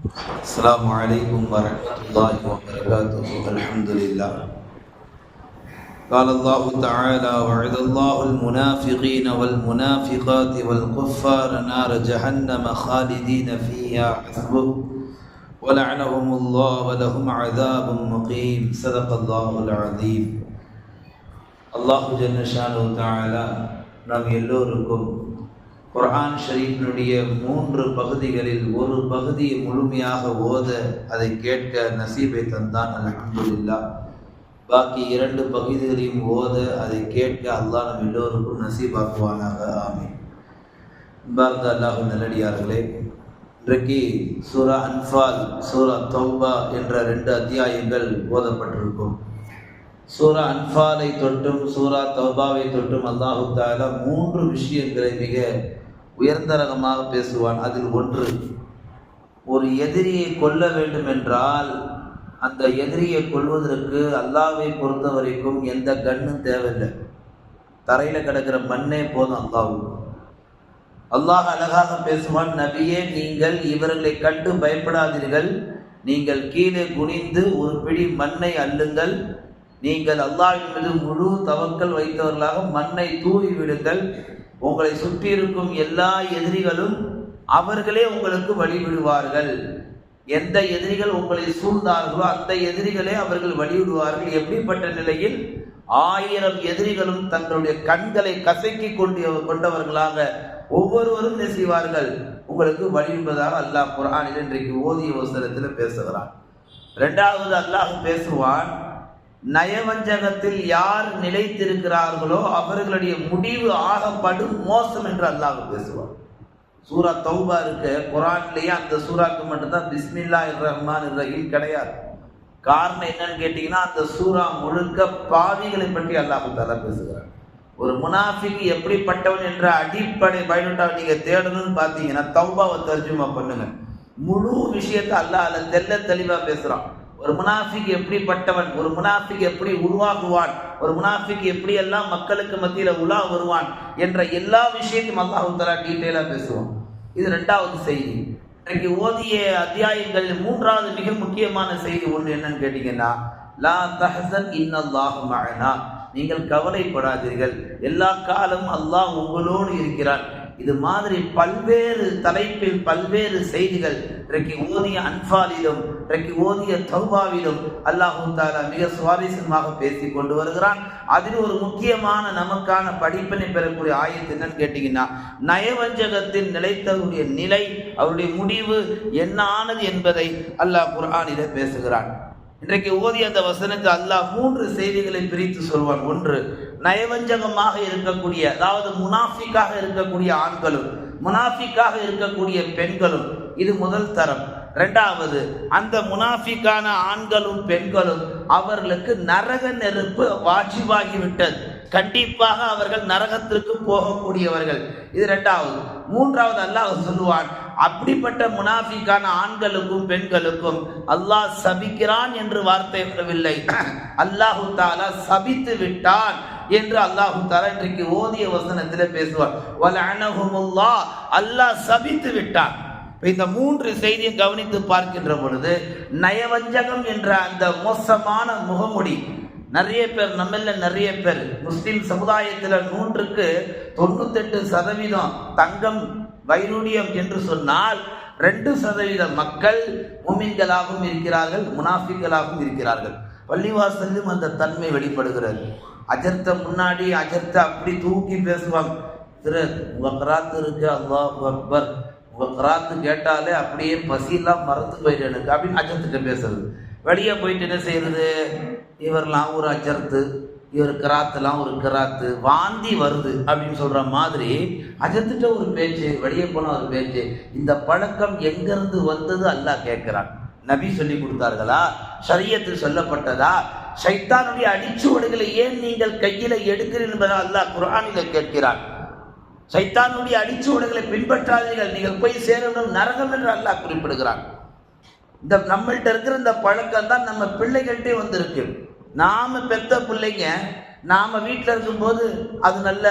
السلام عليكم ورحمة الله وبركاته. الحمد لله. قال الله تعالى: وعد الله المنافقين والمنافقات والكفار نار جهنم خالدين فيها حسبه ولعنهم الله ولهم عذاب مقيم. صدق الله العظيم. الله جل شانه تعالى நாம் எல்லோருக்கும் குர்ஆன் ஷரீஃபினுடைய 3 பகுதிகளில் ஒரு பகுதியை முழுமையாக ஓத அதை கேட்க நசீபை தந்தான். அல்ஹம்துலில்லாஹ். பாக்கி 2 பகுதிகளையும் ஓத அதை கேட்க அல்லாஹ் நம் எல்லோருக்கும் நசீபாக்குவானாக. ஆமீன். பாரத அல்லாஹ் நல்லடியார்களே, இன்றைக்கு சூரா அன்ஃபால், சூரா தௌபா என்ற 2 அத்தியாயங்கள் ஓதப்பட்டிருக்கும். சூரா அன்ஃபாலை தொட்டும் சூரா தௌபாவை தொட்டும் அல்லாஹு தஆலா 3 விஷயங்களை மிக உயர்ந்தரகமாக பேசுவான். அதில் ஒன்று, ஒரு எதிரியை கொல்ல வேண்டும் என்றால் அந்த எதிரியை கொல்வதற்கு அல்லாஹ்வை பொறுத்த வரைக்கும் எந்த கண்ணும் தேவையில்லை. தரையில் கிடக்கிற மண்ணே போதும் அல்லாஹ்வுக்கு. அல்லாஹ் அழகாக பேசுவான்: நபியே, நீங்கள் இவர்களை கண்டு பயப்படாதீர்கள். நீங்கள் கீழே குனிந்து ஒரு பிடி மண்ணை அள்ளுங்கள். நீங்கள் அல்லாஹ்வின் மீது முழு தவக்கல் வைத்தவர்களாக மண்ணை தூவி விடுங்கள். உங்களை சுற்றி இருக்கும் எல்லா எதிரிகளும் அவர்களே உங்களுக்கு வழிவிடுவார்கள். எந்த எதிரிகள் உங்களை சூழ்ந்தார்களோ அந்த எதிரிகளே அவர்கள் வழிவிடுவார்கள். எப்படிப்பட்ட நிலையில் 1000 எதிரிகளும் தங்களுடைய கண்களை கசக்கி கொண்டவர்களாக ஒவ்வொருவரும் செய்வார்கள், உங்களுக்கு வழிவிடுவதாக அல்லாஹ் குர்ஆனில் இன்றைக்கு ஓதிய வசனத்தில் பேசுகிறான். 2வது அல்லாஹ் பேசுவான்: நயவஞ்சகத்தில் யார் நிலைத்திருக்கிறார்களோ அவர்களுடைய முடிவு ஆகப்படும் மோசம் என்று அல்லாஹ் பேசுவார். சூரா தௌபா இருக்க குர்ஆன்லயே அந்த சூறாக்கு மட்டும்தான் பிஸ்மில்லாஹிர் ரஹ்மானிர் ரஹீம் கிடையாது. காரணம் என்னன்னு கேட்டீங்கன்னா, அந்த சூரா முழுக்க பாவிகளை பற்றி அல்லாஹ் தஆலா பேசுகிறார். ஒரு முனாஃபிக் எப்படிப்பட்டவன் என்ற அடிப்படை பயோடேட்டா நீங்க தேடணும்னு பார்த்தீங்கன்னா தௌபாவை தர்ஜுமா பண்ணுங்க. முழு விஷயத்தை அல்லாஹ் தெல்ல தெளிவா பேசுறான். ஒரு முனாஃபிக் எப்படிப்பட்டவன், ஒரு முனாஃபிக் எப்படி உருவாகுவான், ஒரு முனாஃபிக் எப்படி எல்லாம் மக்களுக்கு மத்தியில உலா வருவான் என்ற எல்லா விஷயத்தையும் அல்லாஹ் தஆலா டீட்டெயிலா பேசுவான். இது 2வது செய்தி. இன்றைக்கு ஓதிய அத்தியாயங்கள் 3வது மிக முக்கியமான செய்தி ஒன்று என்னன்னு கேட்டீங்கன்னா, லா தஹ்சன் இன்னல்லாஹு மஅனா, நீங்கள் கவலைப்படாதீர்கள், எல்லா காலமும் அல்லாஹ் உங்களோடு இருக்கிறான். இது மாதிரி பல்வேறு தலைப்பில் பல்வேறு செய்திகள் இன்றைக்கு ஓதிய அன்ஃபாலிலும் இன்றைக்கு ஓதிய தௌபாவிலும் அல்லாஹ் தஆலா மிக சுவாரஸ்யமாக பேசி கொண்டு வருகிறான். அதில் ஒரு முக்கியமான நமக்கான படிப்பினை பெறக்கூடிய ஆயத்து என்னன்னு கேட்டீங்கன்னா, நயவஞ்சகத்தில் நிலைத்தவருடைய நிலை, அவருடைய முடிவு என்ன ஆனது என்பதை அல்லாஹ் குர்ஆனிலே பேசுகிறான். இன்றைக்கு ஓதிய அந்த வசனத்தை அல்லாஹ் 3 செய்திகளை பிரித்து சொல்வான். ஒன்று, நயவஞ்சகமாக இருக்கக்கூடிய, அதாவது முனாஃபிக்காக இருக்கக்கூடிய ஆண்களும் முனாஃபிக்காக இருக்கக்கூடிய பெண்களும், இது முதல் தரம். 2வது, அந்த முனாஃபிக்கான ஆண்களும் பெண்களும் அவர்களுக்கு நரக நெருப்பு வாஜிபாகிவிட்டது, கண்டிப்பாக அவர்கள் நரகத்திற்கு போகக்கூடியவர்கள். இது 2வது. 3வது அல்லாஹ் சொல்லுவான், அப்படிப்பட்ட முனாஃபிக்கான ஆண்களுக்கும் பெண்களுக்கும் அல்லாஹ் சபிக்கிறான் என்று வார்த்தை வரவில்லை, அல்லாஹு தஆலா சபித்து விட்டான் என்று அல்லாஹு தஆலா இன்றைக்கு ஓதிய வசனத்தில் பேசுவார். வலஅனஹுமுல்லாஹ், அல்லாஹ் சபித்து விட்டான். இந்த 3 செய்தியை கவனித்து பார்க்கின்ற பொழுது, நயவஞ்சகம் என்ற அந்த மோசமான முகமுடி, நிறைய பேர், நம்மள நிறைய பேர் முஸ்லிம் சமுதாயத்தில் 100க்கு 98% தங்கம் வைரூடியம் என்று சொன்னால் 2% மக்கள் முமின்களாகவும் இருக்கிறார்கள், முனாஃபிக்களாகவும் இருக்கிறார்கள். பள்ளிவாசலிலும் அந்த தன்மை வெளிப்படுகிறது. அஜர்த்த முன்னாடி அஜர்த்த அப்படி தூக்கி பேசுவாங்க. உங்க கராத்து இருக்கு, அல்லாஹு அக்பர், உங்க கராத்து கேட்டாலே அப்படியே பசியெல்லாம் மறந்து போயிட்டு எனக்கு அப்படின்னு அஜர்த்திட்ட பேசுறது. வெளியே போயிட்டு என்ன செய்யறது, இவரெல்லாம் ஒரு அஜர்த்து, இவர் கிராத்துலாம் ஒரு கிராத்து, வாந்தி வருது அப்படின்னு சொல்ற மாதிரி அஜர்த்திட்ட ஒரு பேச்சு, வெளியே போன ஒரு பேச்சு. இந்த பழக்கம் எங்கிருந்து வந்தது அல்லாஹ் கேட்கிறான். நபி சொல்லி கொடுத்தார்களா? ஷரியத்தில் சொல்லப்பட்டதா? ஷைத்தானுடைய அடிச்சுவடுகளை ஏன் நீங்கள் கையில எடுக்கிறீர்கள் என்பதை அல்லாஹ் குர்ஆனிலே கேட்கிறான். ஷைத்தானுடைய அடிச்சுவடுகளை பின்பற்றாதீர்கள், நீங்கள் போய் சேரணும் நரகம் என்று அல்லாஹ் குறிப்பிடுகிறான். இந்த நம்மள்கிட்ட இருக்கிற இந்த பழக்கம் தான் நம்ம பிள்ளைகள்கிட்டே வந்திருக்கு. நாம பெத்த பிள்ளைங்க நாம வீட்டில் இருக்கும்போது அது நல்ல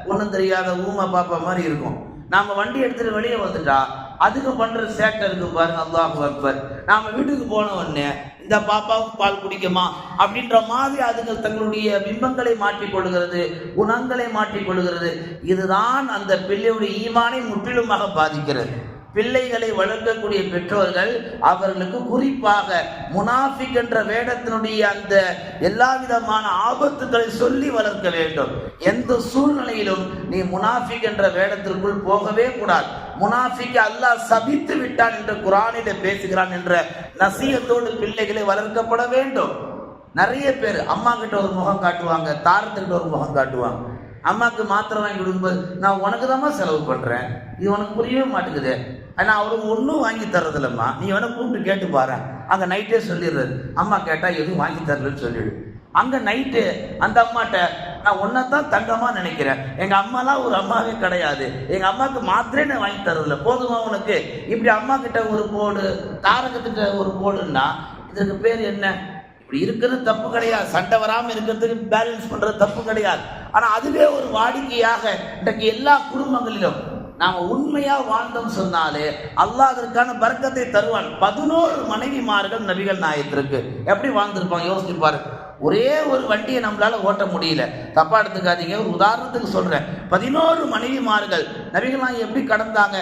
ஒன்றும் தெரியாத ஊமை பாப்பா மாதிரி இருக்கும். நாம் வண்டி எடுத்துகிட்டு வெளியே வந்துட்டா அதுக்கு பண்ற சேட்டை இருக்கு பாருங்க, அல்லாஹு அக்பர். நாம வீட்டுக்கு போன உடனே இந்த பாப்பாவுக்கு பால் குடிக்குமா அப்படின்ற மாதிரி அதுகள் தங்களுடைய பிம்பங்களை மாற்றிக்கொள்கிறது, குணங்களை மாற்றிக்கொள்கிறது. இதுதான் அந்த பிள்ளையுடைய ஈமானை முற்றிலுமாக பாதிக்கிறது. பிள்ளைகளை வளர்க்கக்கூடிய பெற்றோர்கள் அவர்களுக்கு குறிப்பாக முனாஃபிக் என்ற வேடத்தினுடைய அந்த எல்லா விதமான ஆபத்துக்களை சொல்லி வளர்க்க வேண்டும். எந்த சூழ்நிலையிலும் நீ முனாஃபிக் என்ற வேடத்திற்குள் போகவே கூடாது. முனாஃபிக் அல்லாஹ் சபித்து விட்டான் என்று குர்ஆனிலே பேசுகிறான் என்ற நசியத்தோடு பிள்ளைகளை வளர்க்கப்பட வேண்டும். நிறைய பேர் அம்மா கிட்ட ஒரு முகம் காட்டுவாங்க, தாரத்துக்கிட்ட ஒரு முகம் காட்டுவாங்க. அம்மாவுக்கு மாத்திரை வாங்கி கொடுக்கும்போது நான் உனக்கு தான்மா செலவு பண்ணுறேன், இது உனக்கு புரியவே மாட்டேங்குது, ஆனால் அவருக்கு ஒன்றும் வாங்கி தர்றதில்லம்மா, நீ வேணா கூப்பிட்டு கேட்டு பாரு. அங்கே நைட்டே சொல்லிடுறது, அம்மா கேட்டால் எதுவும் வாங்கி தரலன்னு சொல்லிடு. அங்கே நைட்டு அந்த அம்மாட்ட நான் ஒன்றைத்தான் தங்கமாக நினைக்கிறேன், எங்கள் அம்மாலாம் ஒரு அம்மாவே கிடையாது, எங்கள் அம்மாவுக்கு மாத்திரே நான் வாங்கி தரதில்ல, போதுமா உனக்கு? இப்படி அம்மா கிட்ட ஒரு போடு, தாரகத்திட்ட ஒரு போடுன்னா இதற்கு பேர் என்ன? இப்படி இருக்கிறது தப்பு கிடையாது, சண்டை வராமல் இருக்கிறதுக்கு பேலன்ஸ் பண்ணுறது தப்பு கிடையாது. ஆனால் அதுவே ஒரு வாடிக்கையாக இன்றைக்கு எல்லா குடும்பங்களிலும் நாம் உண்மையாக வாழ்ந்தோம் சொன்னாலே அல்லாஹ் அதற்கான பரக்கத்தை தருவான். 11 மனைவிமார்கள் நபிகள் நாயகத்திற்கு எப்படி வாழ்ந்திருப்பாங்க யோசிச்சிருப்பாரு. ஒரே ஒரு வண்டியை நம்மளால ஓட்ட முடியல, தப்பா எடுத்துக்காதீங்க, ஒரு உதாரணத்துக்கு சொல்றேன். 11 மனைவிமார்கள் நபிகள் நாயகம் எப்படி கடந்தாங்க?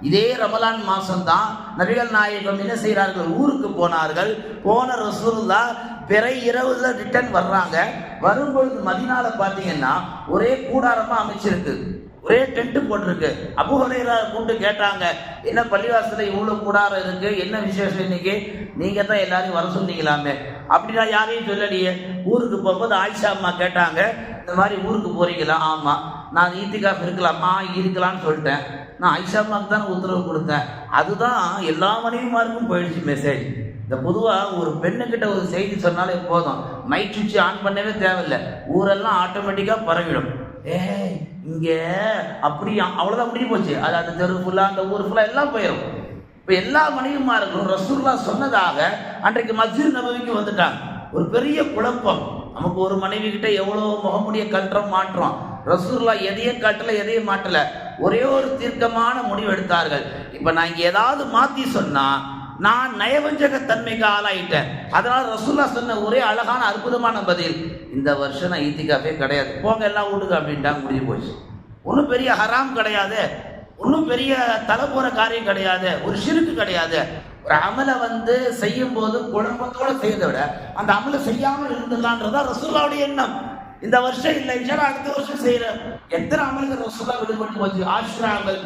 இதே ரமலான் மாசம்தான் நபிகள் நாயகம் என்ன செய்கிறார்கள், ஊருக்கு போனார்கள். போன ரசூலுல்லாஹ் பிறை இரவுல ரிட்டர்ன் வர்றாங்க. வரும்பொழுது மதீனால பார்த்தீங்கன்னா ஒரே கூடாரமா அமைச்சிருக்கு, ஒரே டென்ட் போட்டிருக்கு. அபூ ஹுரைரா கூப்பிட்டு கேட்டாங்க, என்ன பள்ளிவாசல இவ்வளவு கூடாரம் இருக்கு, என்ன விசேஷம் இன்னைக்கு? நீங்க தான் எல்லாரையும் வர சொன்னீங்களாமே. அப்படின்னா யாரையும் சொல்லலையே. ஊருக்கு போகும்போது ஆயிஷா அம்மா கேட்டாங்க, இந்த மாதிரி ஊருக்கு போறீங்களா? ஆமா. நான் ஈத்திகாஃப் இருக்கலாமா? இருக்கலாம்னு சொல்லிட்டேன். நான் ஆயிஷா அம்மாவுக்கு தான் உத்தரவு கொடுத்தேன். அதுதான் எல்லா மனைவிமாருக்கும் போயிடுச்சு மெசேஜ். இந்த பொதுவாக ஒரு பெண்ணுக்கிட்ட ஒரு செய்தி சொன்னாலே போதும், மைக் சுவிட்ச் ஆன் பண்ணவே தேவையில்லை, ஊரெல்லாம் ஆட்டோமேட்டிக்காக பரவிடும். இங்கே அப்படி அவ்வளோதான் முடிஞ்சு போச்சு. அது அந்த தெரு ஃபுல்லாக அந்த ஊர் ஃபுல்லாக எல்லாம் போயிடும். இப்போ எல்லா மனைவிமார்களும் ரசூலுல்லாஹ் சொன்னதாக அன்றைக்கு மஸ்ஜித் நபவிக்கு வந்துட்டாங்க. ஒரு பெரிய குழப்பம். நமக்கு ஒரு மனைவி கிட்ட எவ்வளோ முகமுடிய கல்றோம் மாற்றோம். ரசூலுல்லாஹ் எதையும் காட்டல, எதையும் மாட்டல, ஒரே ஒரு தீர்க்கமான முடிவு எடுத்தார்கள். இப்போ நான் இங்கே ஏதாவது மாற்றி சொன்னால் நான் நயவஞ்சக தன்மைக்கு ஆளாயிட்டேன். அதனால ரசூலுல்லாஹ் சொன்ன ஒரே அழகான அற்புதமான பதில், இந்த வருஷம் நான் ஈத்திகாஃபே கிடையாது, போங்க எல்லாம் வீட்டுக்கு அப்படின்ட்டாங்க, முடிஞ்சு போச்சு. ஒன்றும் பெரிய ஹராம் கிடையாது, ஒன்றும் பெரிய தலை போற காரியம் கிடையாது, ஒரு ஷிர்க்கு கிடையாது. ஒரு அமலை செய்யும் போது குழப்பத்தோடு செய்யறதை விட அந்த அமலை செய்யாமல் இருந்துடலான்றதான் ரசூலுல்லாஹ்வுடைய எண்ணம். இந்த வருஷம் இல்லை, இன்ஷால்லா அடுத்த வருஷம் செய்யற எத்தனை அமல்கள் ரசூலுல்லாஹ் விடுபட்டு போச்சு. ஆஷ்ராங்கள்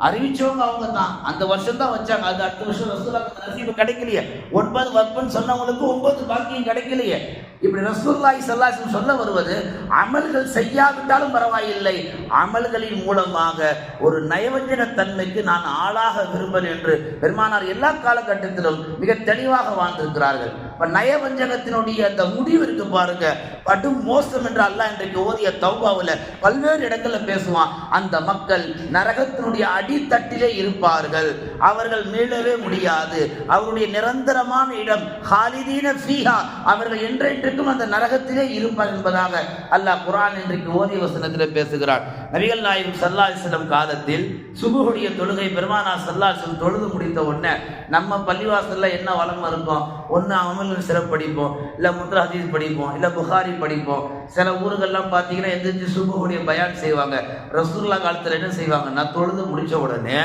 அறிவிச்சவங்க அவங்க தான், அந்த வருஷம் தான் வச்சாங்க, அது அடுத்த வருஷம் ரசூலுல்லாஹ்வுக்கு நசீபு கிடைக்கலையே. 9 வற்புன்னு சொன்னவங்களுக்கு 9 பாக்கியம் கிடைக்கலையே. இப்படி ரசூலுல்லாஹி ஸல்லல்லாஹு அலைஹி வஸல்லம் சொல்ல வருவது, அமல்கள் செய்யாவிட்டாலும் பரவாயில்லை, அமல்களின் மூலமாக ஒரு நயவஞ்சன தன்மைக்கு நான் ஆளாக விரும்பல் என்று பெருமானார் எல்லா காலகட்டத்திலும் மிக தெளிவாக வாழ்ந்திருக்கிறார்கள். இப்ப நயவஞ்சகத்தினுடைய அந்த முடிவு இருக்கு பாருங்க, படும் மோசம் என்று அல்லாஹ் இன்றைக்கு ஓதிய தௌபாவுல பல்வேறு இடங்கள்ல பேசுவான். அந்த மக்கள் நரகத்தினுடைய அடித்தட்டிலே இருப்பார்கள், அவர்கள் மீளவே முடியாது, அவருடைய நிரந்தரமான இடம் ஹாலிதீன ஃபீஹா, அவர்கள் என்றென்றைக்கும் அந்த நரகத்திலே இருப்பார் என்பதாக அல்லாஹ் குர்ஆன் இன்றைக்கு ஓதிய வசனத்திலே பேசுகிறார். நபிகள் நாயகம் ஸல்லல்லாஹு அலைஹி வஸல்லம் காலத்தில் சுபஹுடைய தொழுகை பெருமானார் ஸல்லல்லாஹு அலைஹி வஸல்லம் தொழுது முடித்த உடனே நம்ம பள்ளிவாசல்ல என்ன வளம் இருக்கும், ஒன்று அமல்கள் சிறப்பு படிப்போம், இல்லை முத்ரா ஹதீஸ் படிப்போம், இல்லை புகாரி படிப்போம். சில ஊர்கள்லாம் பார்த்தீங்கன்னா எந்திரிச்சு சுபஹுடைய பயான் செய்வாங்க. ரசூலுல்லாஹ் காலத்தில் என்ன செய்வாங்க, நான் தொழுது முடிச்ச உடனே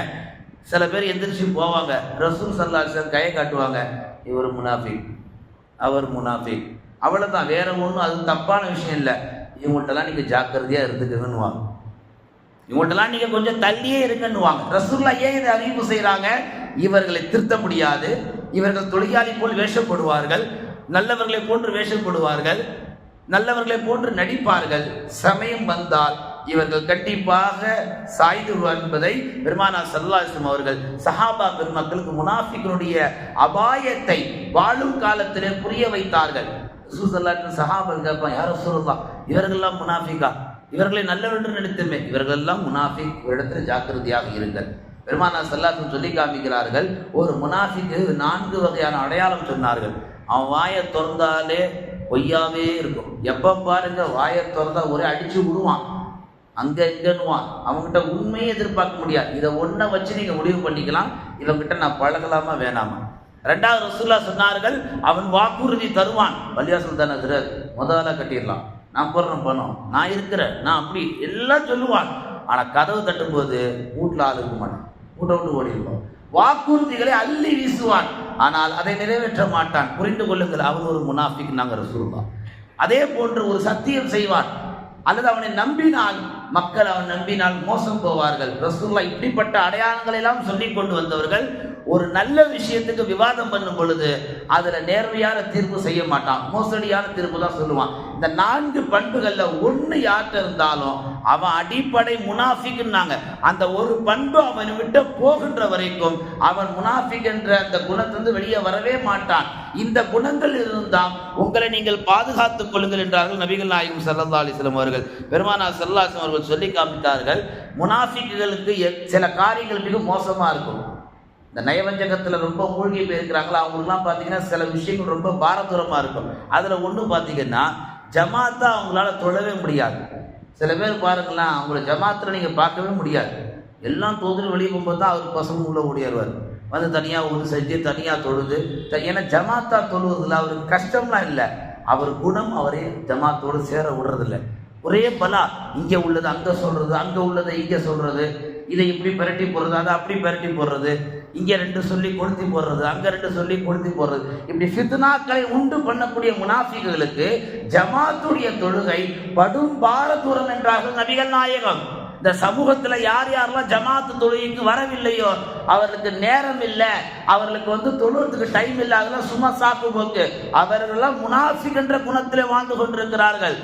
சில பேர் எந்திரிச்சு போவாங்க, ரசூல் ஸல்லல்லாஹு அலைஹி வஸல்லம் கையை காட்டுவாங்க, இவர் முனாஃபிக், அவர் முனாஃபிக், அவ்வளோதான், வேற ஒன்றும் அது தப்பான விஷயம் இல்லை, இவங்கள்ட்டெல்லாம் நீங்கள் ஜாக்கிரதையாக இருந்துக்குங்கன்னுவாங்க, இவங்கள்ட்டெல்லாம் நீங்கள் கொஞ்சம் தள்ளியே இருக்குன்னுவாங்க. ரசூலுல்லாஹ் ஏன் இதை அறிவிப்பு செய்கிறாங்க? இவர்களை திருத்த முடியாது, இவர்கள் தொழிலாளி போல் வேஷப்படுவார்கள், நல்லவர்களை போன்று வேஷப்படுவார்கள், நல்லவர்களை போன்று நடிப்பார்கள், சமயம் வந்தால் இவர்கள் கண்டிப்பாக சாய்ந்துருவார் என்பதை பெருமானார் ஸல்லல்லாஹு அலைஹி வஸல்லம் அவர்கள் சஹாபா பெருமக்களுக்கு முனாஃபிக்களுடைய அபாயத்தை வாழும் காலத்திலே புரிய வைத்தார்கள். ரசூல் ஸல்லல்லாஹு அலைஹி வஸல்லம் சஹாபாக்கள் கேட்பாங்க, யா ரசூலுல்லாஹ், இவர்களெல்லாம் முனாஃபிகா, இவர்களை நல்லவர்கள் நினைத்துமே, இவர்களெல்லாம் முனாஃபிக், ஒரு இடத்துல ஜாக்கிரதையாக இருங்கள். பெருமானார் ஸல்லல்லாஹு அலைஹி வஸல்லம் சொல்லி காமிக்கிறார்கள், ஒரு முனாஃபிக்கு 4 வகையான அடையாளம் சொன்னார்கள். அவன் வாயை திறந்தாலே பொய்யாவே இருக்கும், எப்போ பாருங்க வாயை திறந்தா ஒரே அடிச்சு விடுவான், அங்கே இங்கன்னுவான். அவங்ககிட்ட உண்மையை எதிர்பார்க்க முடியாது. இதை ஒன்றை வச்சு நீங்கள் முடிவு பண்ணிக்கலாம், இவங்ககிட்ட நான் பழகலாமா வேணாமா. ரெண்டாவது ரசூலுல்லாஹ் சொன்னார்கள், அவன் வாக்குறுதி தருவான். பள்ளிவாசல் தானே முதல்ல கட்டிடலாம், நான் போடுறேன் பணம், நான் இருக்கிறேன், நான் அப்படி எல்லாம் சொல்லுவான். ஆனால் கதவு தட்டும்போது வீட்டில் ஆள் இருக்க மாட்டான், வீட்டை விட்டு ஓடிடுவான். வாக்குறுதிகளை அள்ளி வீசுவான், ஆனால் அதை நிறைவேற்ற மாட்டான். புரிந்து கொள்ளுங்கள், அவன் ஒரு முனாஃபிக் நாங்கள் ரசூலுல்லாஹ். அதே போன்று ஒரு சத்தியம் செய்வான், அல்லது அவனை நம்பினால் மக்கள் அவன் நம்பினால் மோசம் போவார்கள். ரசூலுல்லாஹ் இப்படிப்பட்ட அடையாளங்களை எல்லாம் சொல்லி கொண்டு வந்தவர்கள். ஒரு நல்ல விஷயத்துக்கு விவாதம் பண்ணும் பொழுது அதுல நேர்மையான தீர்ப்பு செய்ய மாட்டான், மோசடியான தீர்ப்பு தான் சொல்லுவான். இந்த 4 பண்புகள்ல ஒன்று யார்கிட்ட இருந்தாலும் அவன் அடிப்படை முனாஃபிக்னாங்க. அந்த ஒரு பண்பு அவனை விட்டு போகின்ற வரைக்கும் அவன் முனாஃபிக் என்ற அந்த குணத்திலிருந்து வெளியே வரவே மாட்டான். இந்த குணங்கள் இருந்தால் உங்களை நீங்கள் பாதுகாத்துக் கொள்ளுங்கள் என்றார்கள் நபிகள் நாயகம் ஸல்லல்லாஹு அலைஹி வஸல்லம் அவர்கள். பெருமானார் ஸல்லல்லாஹு அலைஹி வஸல்லம் அவர்கள் சொல்லி காமித்தார்கள், முனாஃபிக்குகளுக்கு சில காரியங்கள் மிக மோசமா இருக்கும். இந்த நயவஞ்சகத்தில் ரொம்ப மூழ்கி போயிருக்கிறாங்களா, அவங்களுக்குலாம் பார்த்தீங்கன்னா சில விஷயங்கள் ரொம்ப பாரதூரமாக இருக்கும். அதில் ஒன்று பார்த்தீங்கன்னா ஜமாத்தா அவங்களால தொழவே முடியாது. சில பேர் பாருங்களேன், அவங்கள ஜமாத்தில் நீங்கள் பார்க்கவே முடியாது. எல்லாம் தொழுது வெளியே போகும்போது தான் அவர் பசங்க உள்ளே ஓடிடுவார், வந்து தனியாக ஒரு செஞ்சு தனியாக தொழுது. ஏன்னா ஜமாத்தா தொழுவதில்லை, அவருக்கு கஷ்டம்லாம் இல்லை, அவர் குணம் அவரே ஜமாத்தோடு சேர விடுறதில்லை. ஒரே பலா, இங்கே உள்ளது அங்கே சொல்கிறது, அங்கே உள்ளதை இங்கே சொல்கிறது, இதை இப்படி பெரட்டி போடுறது, அதை அப்படி பெரட்டி போடுறது, இங்கே 2 சொல்லி கொளுத்தி போடுறது, அங்கே 2 சொல்லி கொளுத்தி போடுறது. இப்படி ஃபித்னாக்களை உண்டு பண்ணக்கூடிய முனாஃபிக்குகளுக்கு ஜமாத்துடைய தொழுகை படும் பாரதூரம் என்றார்கள் நபிகள் நாயகம். இந்த சமூகத்தில் யார் யாரெல்லாம் ஜமாத்து தொழுகைக்கு வரவில்லையோ அவர்களுக்கு நேரம் இல்லை, அவர்களுக்கு தொழுவதுக்கு டைம் இல்லை, அதெல்லாம் சும்மா சாக்கு போக்கு. அவர்களெல்லாம் முனாஃபிக் என்ற குணத்திலே வாழ்ந்து கொண்டிருக்கிறார்கள்.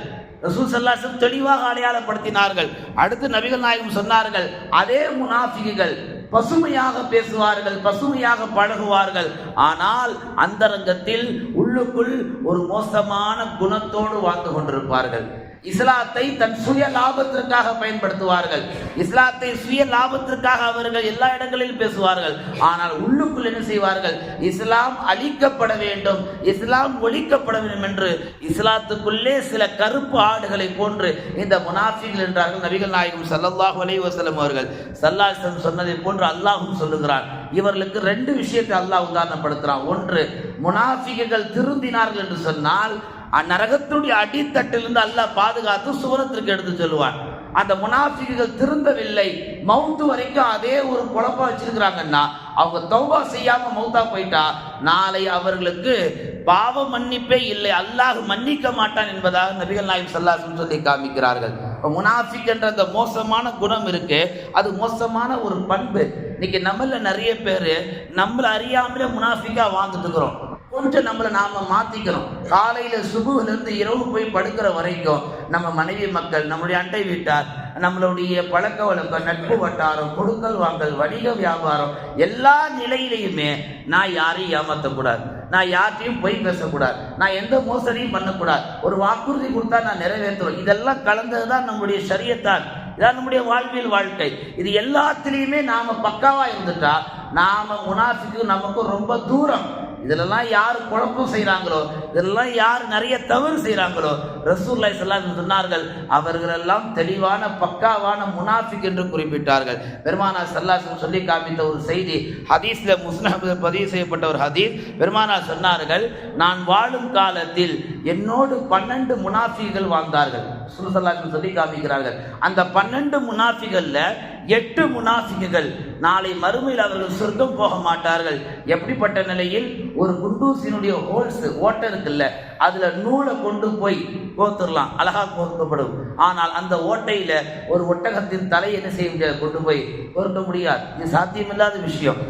ரசூல் ஸல்லல்லாஹு அலைஹி வஸல்லம் தெளிவாக அடையாளப்படுத்தினார்கள். அடுத்து நபிகள் நாயகம் சொன்னார்கள், அதே முனாஃபிக்குகள் பசுமையாக பேசுவார்கள், பசுமையாக பழகுவார்கள், ஆனால் அந்தரங்கத்தில் உள்ளுக்குள் ஒரு மோசமான குணத்தோடு வாழ்ந்து கொண்டிருப்பார்கள். இஸ்லாத்தை தன் சுய லாபத்திற்காக பயன்படுத்துவார்கள், இஸ்லாத்தை சுய லாபத்திற்காக அவர்கள் எல்லா இடங்களிலும் பேசுவார்கள். ஆனால் உள்ளுக்குள் என்ன செய்வார்கள், இஸ்லாம் அழிக்கப்பட வேண்டும், இஸ்லாம் ஒழிக்கப்பட வேண்டும் என்று இஸ்லாத்துக்குள்ளே சில கருப்பு ஆடுகளை போன்று இந்த முனாஃபிகள் என்றார்கள் நபிகள் நாயகம் ஸல்லல்லாஹு அலைஹி வஸல்லம் அவர்கள். ஸல்லல்லாஹு அலைஹி வஸல்லம் சொன்னதை போன்று அல்லாஹ்வும் சொல்லுகிறான். இவர்களுக்கு 2 விஷயத்தை அல்லாஹ் உதாரணப்படுத்துகிறான். ஒன்று, முனாஃபிகள் திருந்தினார்கள் என்று சொன்னால் நரகத்துடைய அடித்தட்டிலிருந்து அல்லாஹ் பாதுகாத்து சுவனத்திற்கு எடுத்து சொல்லுவான். அந்த முனாஃபிக்குகள் திருந்தவில்லை, மௌத்து வரைக்கும் அதே ஒரு குழப்பம் வச்சிருக்கிறாங்கன்னா, அவங்க தௌபா செய்யாம மௌத்தா போயிட்டா நாளை அவர்களுக்கு பாவ மன்னிப்பே இல்லை, அல்லாஹ் மன்னிக்க மாட்டான் என்பதாக நபிகள் நாயகம் ஸல்லல்லாஹு அலைஹி வஸல்லம் சொல்லி காமிக்கிறார்கள். முனாஃபிக் என்ற அந்த மோசமான குணம் இருக்கு, அது மோசமான ஒரு பண்பு. இன்னைக்கு நம்மள நிறைய பேர் நம்மளை அறியாமலே முனாஃபிக்கா வாழ்ந்துட்டு இருக்கிறோம். கொஞ்சம் நம்மளை நாம மாத்திக்கிறோம். காலையில சுபுகிலிருந்து இரவு போய் படுக்கிற வரைக்கும் நம்ம மனைவி மக்கள், நம்முடைய அண்டை வீட்டார், நம்மளுடைய பழக்க வழக்கம், நட்பு வட்டாரம், கொடுக்கல் வாங்கல், வணிக வியாபாரம், எல்லா நிலையிலையுமே நான் யாரையும் ஏமாற்றக்கூடாது, நான் யார்ட்டையும் பொய் பேசக்கூடாது, நான் எந்த மோசடியும் பண்ணக்கூடாது, ஒரு வாக்குறுதி கொடுத்தா நான் நிறைவேற்றுவேன். இதெல்லாம் கலந்ததுதான் நம்முடைய ஷரியத்தான், இதான் நம்முடைய வாழ்வியல் வாழ்க்கை. இது எல்லாத்திலையுமே நாம பக்காவா இருந்துட்டா நாம முனாஃபிக்கு நமக்கு ரொம்ப தூரம். இதெல்லாம் யார் குழப்பம் செய்கிறாங்களோ, இதெல்லாம் யார் நிறைய தவறு செய்கிறாங்களோ, ரசூலுல்லாஹி ஸல்லல்லாஹு அலைஹி வஸல்லம் சொன்னார்கள், அவர்களெல்லாம் தெளிவான பக்காவான முனாஃபிக் என்று குறிப்பிட்டார்கள். பெருமானார் ஸல்லல்லாஹு அலைஹி வஸல்லம் சொல்லி காமித்த ஒரு செய்தி, ஹதீஸ்ல முஸ்னஹ்ல பதிவு செய்யப்பட்ட ஒரு ஹதீஸ். பெருமானார் சொன்னார்கள், நான் வாழும் காலத்தில் என்னோடு 12 முனாஃபிகள் வாழ்ந்தார்கள். ரசூலுல்லாஹி ஸல்லல்லாஹு அலைஹி வஸல்லம் சொல்லி காமிக்கிறார்கள், அந்த 12 முனாஃபிகள்ல 8 முனாஃபிக்குகள் நாளை மறுமையில் அவர்கள் சொர்க்கம் போக மாட்டார்கள். எப்படிப்பட்ட நிலையில், ஒரு குண்டூசினுடைய ஹோல்ஸ் ஓட்டை இருக்குல்ல, அதுல நூலை கொண்டு போய் கோத்துடலாம், அழகா கோர்க்கப்படும். ஆனால் அந்த ஓட்டையில ஒரு ஒட்டகத்தின் தலை என்ன செய்ய முடியாது, கொண்டு போய் கோர்க்க முடியாது. இது சாத்தியமில்லாத விஷயம்.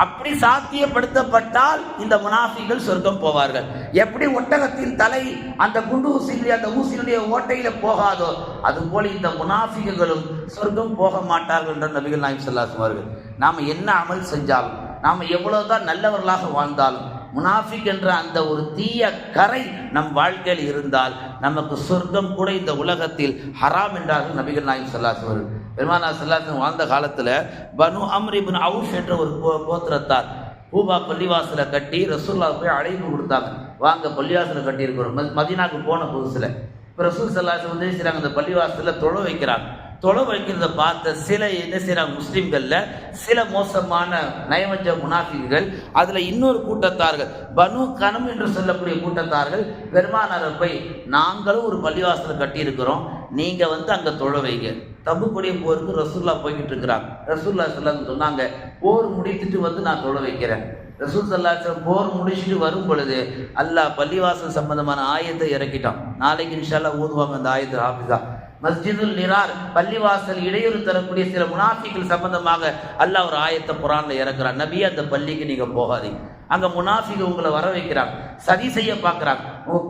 அப்படி சாத்தியப்படுத்தப்பட்டால் இந்த முனாஃபிகள் சொர்க்கம் போவார்கள். எப்படி ஒட்டகத்தின் தலை அந்த குண்டு ஊசியினுடைய அந்த ஊசியினுடைய ஓட்டையில போகாதோ அதுபோல இந்த முனாஃபிகளும் சொர்க்கம் போக மாட்டார்கள் என்ற நபிகள் நாயகம் ஸல்லல்லாஹு அலைஹி வஸல்லம் அவர்கள். நாம் என்ன அமல் செஞ்சாலும், நாம் எவ்வளவுதான் நல்லவர்களாக வாழ்ந்தாலும், முனாஃபிக் என்ற அந்த ஒரு தீய கரை நம் வாழ்க்கையில் இருந்தால் நமக்கு சொர்க்கம் கூட இந்த உலகத்தில் ஹராம் என்றார்கள் நபிகள் நாயகம் ஸல்லல்லாஹு அலைஹி வஸல்லம். பெருமானார் ஸல்லல்லாஹு அலைஹி வஸல்லம் வாழ்ந்த காலத்தில் பனு அம்ர் இப்னு அவுஃப் என்ற ஒரு கோத்திரத்தார் கூபா பள்ளிவாசலை கட்டி ரசூலுல்லாஹ் போய் அழைப்பு கொடுத்தாங்க, வாங்க பள்ளிவாசலை கட்டியிருக்கிறோம். மதீனாவுக்கு போன புதுசில் இப்போ ரசூல் ஸல்லல்லாஹு அலைஹி வஸல்லம் செய்கிறாங்க, அந்த பள்ளிவாசலில் தொழ வைக்கிறாங்க. தொலை வைக்கிறத பார்த்த சில என்ன செய்யறாங்க முஸ்லிம்கள்ல சில மோசமான நயவஞ்ச முனாஃபிக்குகள், அதுல இன்னொரு கூட்டத்தார்கள் பனு கனம் என்று சொல்லக்கூடிய கூட்டத்தார்கள் பெருமானாரை போய் நாங்களும் ஒரு பள்ளிவாசல் கட்டி இருக்கிறோம், நீங்க வந்து அங்க தொலை வைங்க. தபுக்குடைய போருக்கு ரசூல்லா போய்கிட்டு இருக்கிறாங்க. ரசூல்லா சொன்னாங்க போர் முடித்துட்டு வந்து நான் தொலை வைக்கிறேன். ரசூல் ஸல்லல்லாஹு போர் முடிச்சுட்டு வரும் பொழுது அல்லாஹ் பள்ளிவாசல் சம்பந்தமான ஆயத்தை இறக்கிட்டான். நாளைக்கு இன்ஷா அல்லாஹ் ஓதுவாங்க அந்த ஆயத்து ஹாஃபிஸா. மஸ்ஜிதுல் நிரார் பள்ளிவாசல் இடையூறு தரக்கூடிய சில முனாஃபிகள் சம்பந்தமாக அல்லாஹ் ஒரு ஆயத்தை குர்ஆன்ல இறக்குறான். நபி அந்த பள்ளிக்கு நீங்க போகாதீங்க, அங்க முனாஃபிக உங்களை வர வைக்கிறாங்க, சதி செய்ய பார்க்குறாங்க,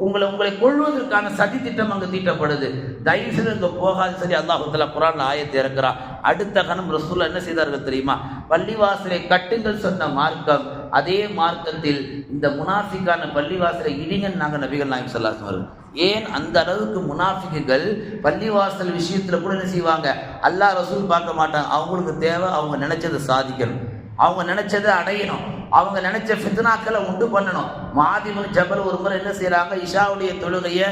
உங்களை கொள்வதற்கான சதி திட்டம் அங்கே தீட்டப்படுது, தயவு செய்து அங்கே போகாது. சரி, அல்லாஹ் தஆலா குர்ஆன்ல ஆயத்தை இறக்குறான். அடுத்த கணம் ரசூல் என்ன செய்தார்கள் தெரியுமா? பள்ளிவாசலை கட்டுங்கள் சொன்ன மார்க்கம், அதே மார்க்கத்தில் இந்த முனாஃபிக்கான பள்ளிவாசலை இடிங்கன்னு நாங்கள் நபிகள் நாயகம் ஸல்லல்லாஹு அலைஹி வஸல்லம். ஏன் அந்த அளவுக்கு முனாஃபிக்குகள் பள்ளிவாசல் விஷயத்துல கூட என்ன செய்வாங்க? அல்லாஹ் ரசூல் பார்க்க மாட்டாங்க. அவங்களுக்கு தேவை அவங்க நினைச்சதை சாதிக்கணும், அவங்க நினைச்சதை அடையணும், அவங்க நினைச்ச ஃபித்னாக்களை உண்டு பண்ணணும். முஆத் இப்னு ஜபல் ஒரு முறை என்ன செய்யறாங்க? இஷாவுடைய தொழுகையை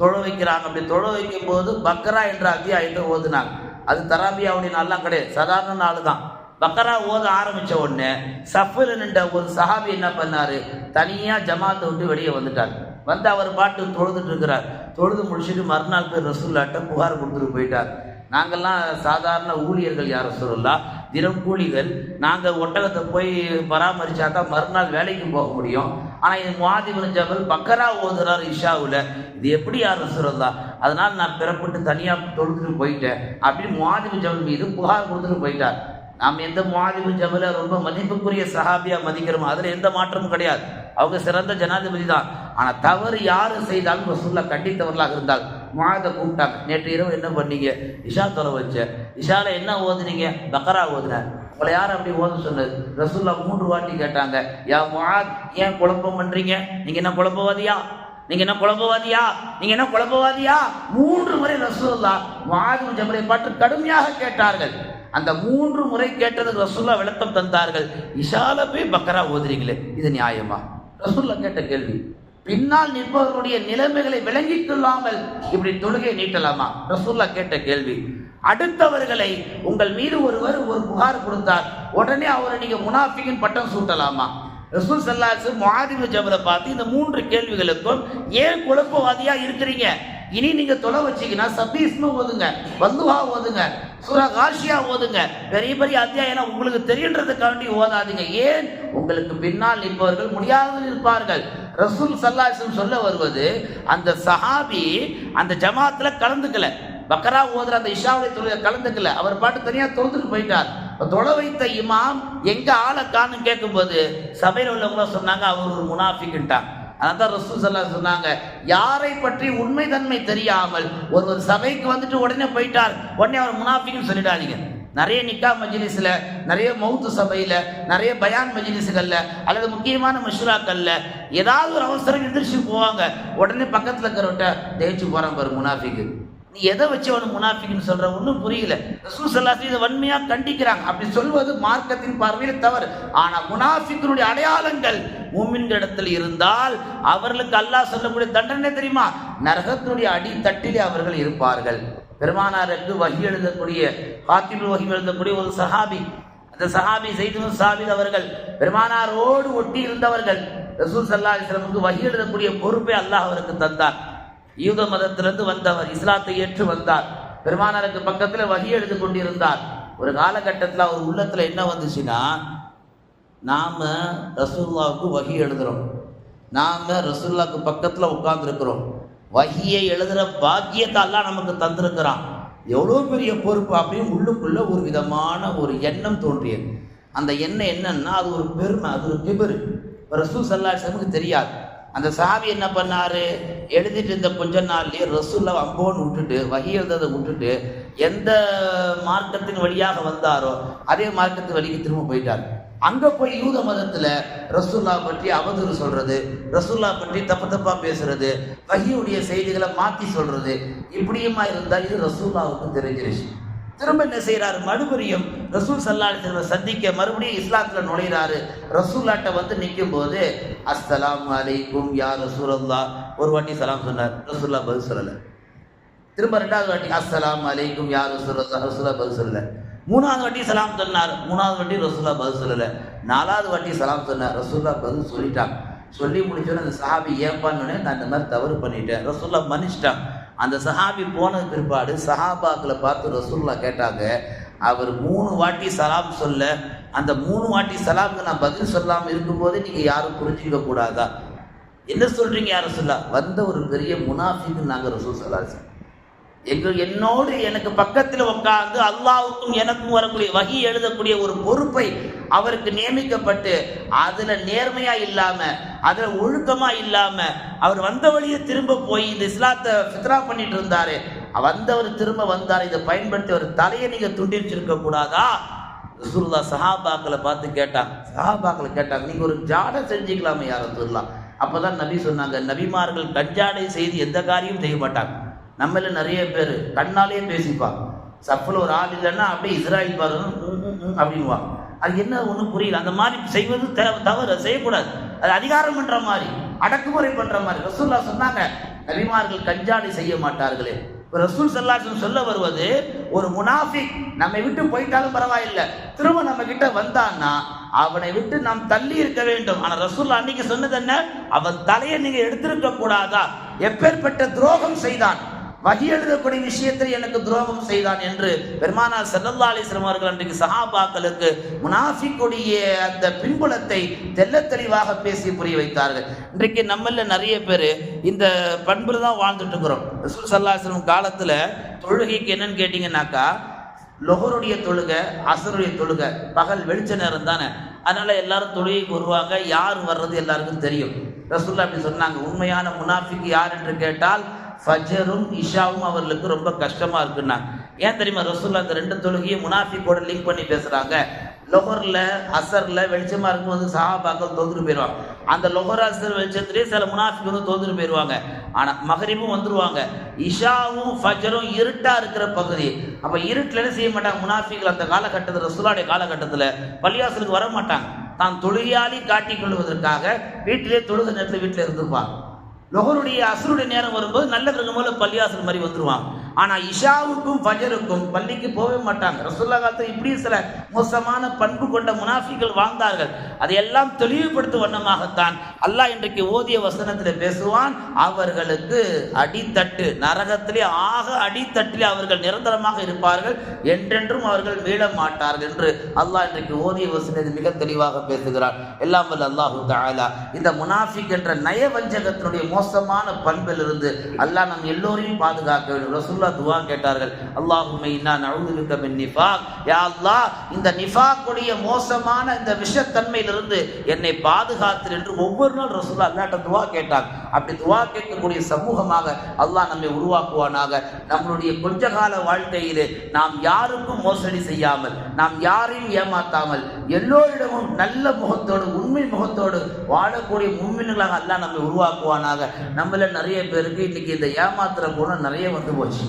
தொழ வைக்கிறாங்க. அப்படி தொழ வைக்கும் போது பக்ரா என்ற அத்தியாயத்தை ஓதுனாங்க. அது தராபியாவுடைய நாள்லாம் கிடையாது, சாதாரண நாள் தான். பக்ரா ஓத ஆரம்பிச்ச உடனே சஃபில் நின்ற ஒரு சஹாபி என்ன பண்ணாரு? தனியா ஜமாத்தை விட்டு வெளியே வந்துட்டார். வந்து அவர் பாட்டு தொழுதுட்டு இருக்கிறார். தொழுது முடிச்சுட்டு மறுநாள் போய் ரசூலுல்லாஹ்ட்ட புகார் கொடுத்துட்டு போயிட்டார். நாங்கள்லாம் சாதாரண ஊழியர்கள், யார் ரசூலுல்லாஹ், தினம் கூலிகள். நாங்கள் ஒட்டகத்தை போய் பராமரிச்சா தான் மறுநாள் வேலைக்கு போக முடியும். ஆனால் இது முஆத் இப்னு ஜபல் பக்ரா ஓதுறார் இஷாவில், இது எப்படி யார் ரசூலுல்லாஹ்? அதனால் நான் பிறப்பட்டு தனியாக தொழுதுட்டு போயிட்டேன் அப்படின்னு முஆத் இப்னு ஜபல் மீது புகார் கொடுத்துட்டு போயிட்டார். நாம் எந்த முஆத் இப்னு ஜபலை ரொம்ப மதிப்புக்குரிய சஹாபியா மதிக்கிறோமோ அதில் எந்த மாற்றமும் கிடையாது, அவங்க சிறந்த ஜனாதிபதி தான். ஆனால் தவறு யார் செய்தாலும் ரசூலுல்லாஹ் கண்டித்தவர்களாக இருந்தால் முஆதை கூப்பிட்டாங்க. நேற்று இரவு என்ன பண்ணீங்க? இஷா தொலை வச்ச. இஷால என்ன ஓதுனீங்க? பக்ரா ஓதுனேன். உங்களை யார் அப்படி ஓத சொன்னது? ரசூலுல்லாஹ் 3 வாட்டி கேட்டாங்க, யா முஆத், ஏன் குழப்பம் பண்றீங்க? நீங்க என்ன குழப்பவாதியா? நீங்க என்ன குழப்பவாதியா? நீங்க என்ன குழப்பவாதியா? 3 முறை ரசூலுல்லாஹ் முஆத் இப்னு ஜபலை பார்த்து கடுமையாக கேட்டார்கள். அந்த 3 முறை கேட்டதுக்கு ரசூலுல்லாஹ் விளக்கம் தந்தார்கள். இஷால போய் பக்ரா ஓதுறீங்களே, இது நியாயமா? ரசூலுல்லாஹ் கேட்ட கேள்வி. பின்னால் நிற்பவர்களுடைய நிலைமைகளை விளங்கிக் கொள்ளாமல் இப்படி தொழுகை நீட்டலாமா? ரசூலுல்லாஹ் கேட்ட கேள்வி. அடுத்தவர்களை உங்கள் மீது ஒருவர் ஒரு புகார் கொடுத்தார், உடனே அவரை நீங்க முனாஃபிகின் பட்டம் சூட்டலாமா? ரசூல் ஸல்லல்லாஹு அலைஹி வஸல்லம் முஆத் இப்னு ஜபலை பார்த்து இந்த 3 கேள்விகளுக்கும் ஏன் குழப்பவாதியா இருக்கிறீங்க? இனி நீங்க தொலை வச்சீங்கன்னா சபீஸ்னு ஓதுங்க, வல்லுஹா ஓதுங்க, சூரா காஷியா ஓதுங்க, பெரிய பெரிய அத்தியாயம் உங்களுக்கு தெரியுன்றதுக்காண்டி ஓதாதீங்க. ஏன்? உங்களுக்கு பின்னால் நிற்பவர்கள் முடியாது இருப்பார்கள். ரசூல் ஸல்லல்லாஹு அலைஹி வஸல்லம் சொல்ல வருவது, அந்த சஹாபி அந்த ஜமாத்துல கலந்துக்கல, பக்ரா ஓதுற அந்த இஷாவுடைய தொழுகை கலந்துக்கல, அவர் பாட்டு தனியா தொழுதுட்டு போயிட்டார். தொலை வைத்த இமாம் எங்க ஆளை காணும் கேட்கும்போது சபையில் உள்ளவங்க சொன்னாங்க அவர் ஒரு முனாஃபிக்ட்டாங்க. அதான் ரசூல் ஸல்லல்லாஹு அலைஹி சொன்னாங்க, யாரை பற்றி உண்மை தன்மை தெரியாமல் ஒரு சபைக்கு வந்துட்டு உடனே போயிட்டார், உடனே அவர் முனாஃபிக்னு சொல்லிடாதீங்க. நிறைய நிக்கா மஜ்லிஸ்ல, நிறைய மௌத்து சபையில, நிறைய பயான் மஜ்லிஸ்கள்ல அல்லது முக்கியமான மஷ்ராக்கள்ல ஏதாவது ஒரு அவசரம் எந்திரிச்சு போவாங்க, உடனே பக்கத்துல இருக்கிறவட்ட தேய்ச்சி போறான் பாரு முனாஃபிக். நீ எதை வச்சு அவனு முனாஃபிக்னு சொல்ற? ஒன்றும் புரியல. ரசூல் ஸல்லல்லாஹு அலைஹி இதை வன்மையா கண்டிக்கிறாங்க. அப்படி சொல்வது மார்க்கத்தின் பார்வையில் தவறு. ஆனா முனாஃபிக்கினுடைய அடையாளங்கள் மூமின்கள் இடத்தில் இருந்தால் அவர்களுக்கு அல்லாஹ் சொல்லக்கூடிய தண்டனை தெரியுமா? நரகத்தினுடைய அடித்தட்டிலே அவர்கள் இருப்பார்கள். பெருமானாருக்கு வஹி எழுதக்கூடிய, காத்திபுல் வஹி எழுதக்கூடிய ஒரு சஹாபி, அந்த சஹாபி ஸைத் இப்னு சாபித் அவர்கள் பெருமானாரோடு ஒட்டி இருந்தவர்கள். ரசூல் ஸல்லல்லாஹு அலைஹி வஸல்லம் வஹி எழுதக்கூடிய பொறுப்பை அல்லாஹ் அவருக்கு தந்தார். யூத மதத்திலிருந்து வந்தவர், இஸ்லாத்தை ஏற்று வந்தார். பெருமானாருக்கு பக்கத்தில் வஹி எழுதி கொண்டிருந்தார். ஒரு காலகட்டத்தில் அவர் உள்ளத்துல என்ன வந்துச்சுன்னா, நாம ரசூலுல்லாஹ்வுக்கு வஹி எழுதுறோம், நாம ரசூலுல்லாஹ்வுக்கு பக்கத்துல உட்கார்ந்துருக்கிறோம், வஹியை எழுதுற பாக்கியத்தை அல்லாஹ் நமக்கு தந்திருக்கிறான், எவ்வளோ பெரிய பொறுப்பு அப்படின்னு உள்ளுக்குள்ள ஒரு விதமான ஒரு எண்ணம் தோன்றியது. அந்த எண்ணம் என்னன்னா, அது ஒரு பெருமை, அது ஒரு கிபர். ரசூல் ஸல்லல்லாஹு அலைஹி வஸல்லம் தெரியாது. அந்த சஹாபி என்ன பண்ணாரு? எழுதிட்டு இருந்த கொஞ்ச நாள்லயே ரசூலுல்லாஹ் அம்போன்னு விட்டுட்டு, வஹி எழுததை விட்டுட்டு, எந்த மார்க்கத்தின் வழியாக வந்தாரோ அதே மார்க்கத்தின் வழிக்கு திரும்ப போயிட்டார். அங்க போய் யூத மதத்துல ரசூலுல்லாஹ் பற்றி அவதூறு சொல்றது, ரசூலுல்லாஹ் பற்றி தப்பா பேசுறது, வஹியுடைய செய்திகளை மாத்தி சொல்றது, இப்படியுமா இருந்தால் இது ரசூலுல்லாஹ்வுக்கு தெரிஞ்சிருச்சு. திரும்ப என்ன செய்யறாரு? மறுபடியும் ரசூல் ஸல்லல்லாஹு அலைஹி வஸல்லம் சந்திக்க மறுபடியும் இஸ்லாத்துல நுழைகிறாரு. ரசூலுல்லாஹ்ட்ட வந்து நிற்கும் போது அஸ்ஸலாமு அலைக்கும் யா ரசூலல்லாஹ் ஒரு வாட்டி சலாம் சொன்னார். ரசூலுல்லாஹ் பதில் சொல்லல. திரும்ப 2வது வாட்டி அஸ்ஸலாமு அலைக்கும் யா ரசூலல்லாஹ், ரசூலா பதில் சொல்லல. 3வது வாட்டி சலாம் சொன்னார், 3வது வாட்டி ரசூலா பதில் சொல்லல. 4வது வாட்டி சலாம் சொன்னார், ரசூலா பதில் சொல்லிட்டாங்க. சொல்லி முடிச்சோன்னு அந்த சஹாபி ஏப்பான்னு, நான் இந்த மாதிரி தவறு பண்ணிட்டேன், ரசூல்லா மன்னிச்சிட்டாங்க. அந்த சஹாபி போனது பிற்பாடு சஹாபாக்களை பார்த்து ரசூல்லா கேட்டாங்க, அவர் 3 வாட்டி சலாம் சொல்ல, அந்த 3 வாட்டி சலாமுக்கு நான் பதில் சொல்லாமல் இருக்கும்போது நீங்கள் யாரும் புரிஞ்சிக்க கூடாதா? என்ன சொல்றீங்க யார் ரசூல்லா? வந்த ஒரு பெரிய முனாஃபிக்கு நாங்கள் ரசூல் ஸல்லல்லாஹு என்னோடு எனக்கு பக்கத்தில் உட்கார்ந்து அல்லாஹ்வுக்கும் எனக்கும் வரக்கூடிய வஹி எழுதக்கூடிய ஒரு பொறுப்பை அவருக்கு நியமிக்கப்பட்டு அதுல நேர்மையா இல்லாம, அதுல ஒழுக்கமா இல்லாம, அவர் வந்த வழியை திரும்ப போய் இந்த இஸ்லாத்தை ஃபித்ரா பண்ணிட்டு இருந்தாரு. வந்தவர் திரும்ப வந்தார், இதை பயன்படுத்தி அவர் தலையை நீங்க துண்டிச்சிருக்க கூடாதா? ரசூலுல்லாஹ் சஹாபாக்களை பார்த்து கேட்டாங்க. சஹாபாக்களை கேட்டாங்க, நீங்க ஒரு ஜாடை செஞ்சுக்கலாமே யார் ரசூலுல்லாஹ்? அப்பதான் நபி சொன்னாங்க, நபிமார்கள் கஞ்சாடை செய்து எந்த காரியமும் செய்ய மாட்டாங்க. நம்மள நிறைய பேர் கண்ணாலே பேசிப்பாங்க. சப்பில் ஒரு ஆள் இல்லைன்னா அப்படியே இஸ்ராயல் பாருங்க அப்படின்வாங்க. அது என்ன ஒன்றும் புரியல. அந்த மாதிரி செய்வது தவறு, செய்யக்கூடாது. அது அதிகாரம் பண்ற மாதிரி, அடக்குமுறை பண்ற மாதிரி. ரசூலுல்லாஹ் சொன்னாங்க, நபிமார்கள் கஞ்சாடை செய்ய மாட்டார்களே. ரசூல் ஸல்லல்லாஹு அலைஹி வஸல்லம் சொல்ல வருவது, ஒரு முனாஃபிக் நம்மை விட்டு போயிட்டாலும் பரவாயில்லை, திரும்ப நம்ம கிட்ட வந்தான்னா அவனை விட்டு நாம் தள்ளி இருக்க வேண்டும். ஆனா ரசூலுல்லாஹ் அன்னைக்கு சொன்னது என்ன? அவன் தலையை நீங்க எடுத்திருக்க கூடாதா? எப்பேற்பட்ட துரோகம் செய்தான், வஹி எழுதக்கூடிய விஷயத்தில் எனக்கு துரோகம் செய்தான் என்று பெருமானார் ஸல்லல்லாஹு அலைஹி வஸல்லம் அவர்கள் அன்றைக்கு சஹாபாக்களுக்கு முனாஃபிக்குடைய அந்த பின்புலத்தை தெள்ளத் தெளிவாக பேசி புரிய வைத்தார்கள். இன்றைக்கு நம்மள நிறைய பேர் இந்த பண்புல தான் வாழ்ந்துட்டு இருக்கிறோம். ரசூல் ஸல்லல்லாஹு அலைஹி வஸல்லம் காலத்துல தொழுகைக்கு என்னன்னு கேட்டீங்கன்னாக்கா, லொஹருடைய தொழுகை, அஸருடைய தொழுகை பகல் வெளிச்ச நேரம் தானே, அதனால எல்லாரும் தொழுகைக்கு வருவாங்க. யார் வர்றது எல்லாருக்கும் தெரியும். ரசூலுல்லாஹ் அப்படி சொன்னாங்க, உண்மையான முனாஃபிக் யார் என்று கேட்டால் ஃபஜரும் இஷாவும் அவர்களுக்கு ரொம்ப கஷ்டமா இருக்குன்னா. ஏன் தெரியுமா? ரசூலுல்லாஹ் அந்த 2 தொழுகையும் முனாஃபிக்கோட லிங்க் பண்ணி பேசுறாங்க. லொஹர்ல அசர்ல வெளிச்சமா இருக்கும் வந்து சஹாபாக்கள் தோந்துட்டு போயிடுவாங்க. அந்த லொஹர் அசர் வெளிச்சத்திலேயே சில முனாஃபிக் தோந்துட்டு போயிடுவாங்க. ஆனா மகரிபும் வந்துருவாங்க. இஷாவும் ஃபஜரும் இருட்டா இருக்கிற பகுதி. அப்ப இருட்டுல என்ன செய்ய மாட்டாங்க முனாஃபிக்கள்? அந்த காலகட்டத்தில், ரசூலுல்லாஹ்வுடைய காலகட்டத்தில் பள்ளிவாசலுக்கு வர மாட்டாங்க. தான் தொழுகையாளி காட்டிக் கொள்வதற்காக வீட்டிலே தொழுகை நேரத்தில் வீட்டில் இருந்திருப்பாங்க. லொஹருடைய அஸ்ருடைய நேரம் வரும்போது நல்ல போல பள்ளிவாசல் மாதிரி வந்துருவாங்க. ஆனா இஷாவுக்கும் ஃபஜருக்கும் பள்ளிக்கு போகவே மாட்டாங்க. ரசூலுல்லாஹ் காலத்தில் இப்படி சில மோசமான பண்பு கொண்ட முனாஃபிகள் வாழ்ந்தார்கள். அதையெல்லாம் தெளிவுபடுத்தும் வண்ணமாகத்தான் அல்லாஹ் இன்றைக்கு ஓதிய வசனத்தில் பேசுவான், அவர்களுக்கு அடித்தட்டு, நரகத்திலே ஆக அடித்தட்டிலே அவர்கள் நிரந்தரமாக இருப்பார்கள், என்றென்றும் அவர்கள் மீள மாட்டார்கள் என்று அல்லாஹ் இன்றைக்கு ஓதிய வசனத்தில் மிக தெளிவாக பேசுகிறார். எல்லாம் வல்ல அல்லாஹு தஆலா இந்த முனாஃபிக் என்ற நயவஞ்சகத்தினுடைய மோசமான பண்பில் இருந்து அல்லாஹ் நம் எல்லோரையும் பாதுகாக்க வேண்டும். ரசூலுல்லாஹ் துஆ கேட்டார்கள், அல்லாஹும்ம இன்னா நஊது பிக மின் நிஃபாக், யா அல்லாஹ் இந்த நிஃபாக்குடைய மோசமான இந்த விஷத்தன்மையிலிருந்து என்னை பாதுகாத்து என்று ஒவ்வொரு நாள் ரசூலுல்லாஹ் அல்லாஹ்ட்ட துஆ கேட்டாங்க. அப்படி துஆ கேட்கக்கூடிய சமூகமாக அல்லாஹ் நம்மை உருவாக்குவானாக. நம்மளுடைய கொஞ்ச கால வாழ்க்கையிலே நாம் யாருக்கும் மோசடி செய்யாமல், நாம் யாரையும் ஏமாத்தாமல், எல்லோரிடமும் நல்ல முகத்தோடு உண்மை முகத்தோடு வாழக்கூடிய முஃமின்களாக அல்லாஹ் நம்மை உருவாக்குவானாக. நம்மள நிறைய பேருக்கு இன்னைக்கு இந்த ஏமாத்துற குணம் நிறைய வந்து போச்சு.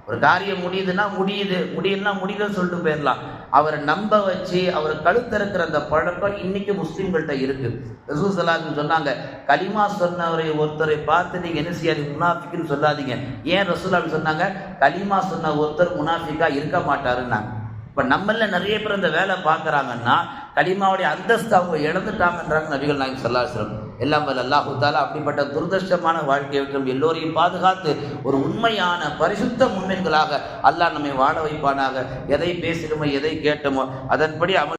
ஒரு காரியம் முடியுதுன்னா முடியுதுன்னா முடியலன்னு சொல்லிட்டு போயிடலாம். அவரை நம்ப வச்சு அவர் கழுத்திருக்கிற அந்த பழக்கம் இன்னைக்கு முஸ்லீம்கள்ட்ட இருக்கு. ரசூல் ஸல்லல்லாஹு அலைஹி வஸல்லம் சொன்னாங்க, கலிமா சொன்னவரை ஒருத்தரை பார்த்து நீங்க என்ன செய்யாதீங்க, முனாஃபிக்னு சொல்லாதீங்க. ஏன் ரசூலுல்லாஹ் சொன்னாங்க? கலிமா சொன்ன ஒருத்தர் முனாஃபிக்கா இருக்க மாட்டாருன்னாங்க. இப்போ நம்மள நிறைய பேர் இந்த வேலை பார்க்குறாங்கன்னா கலிமாவுடைய அந்தஸ்து அவங்க இழந்துட்டாங்கன்றாங்க நபிகள் நாயகம் ஸல்லல்லாஹு அலைஹி வஸல்லம். எல்லாம் வல்ல அல்லாஹு தஆலா அப்படிப்பட்ட துரதிர்ஷ்டமான வாழ்க்கையை விட்டு எல்லோரையும் பாதுகாத்து ஒரு உண்மையான பரிசுத்த முஃமின்களாக அல்லாஹ் நம்மை வாழ வைப்பானாக. எதை பேசினோமோ எதை கேட்டோமோ அதன்படி அமல்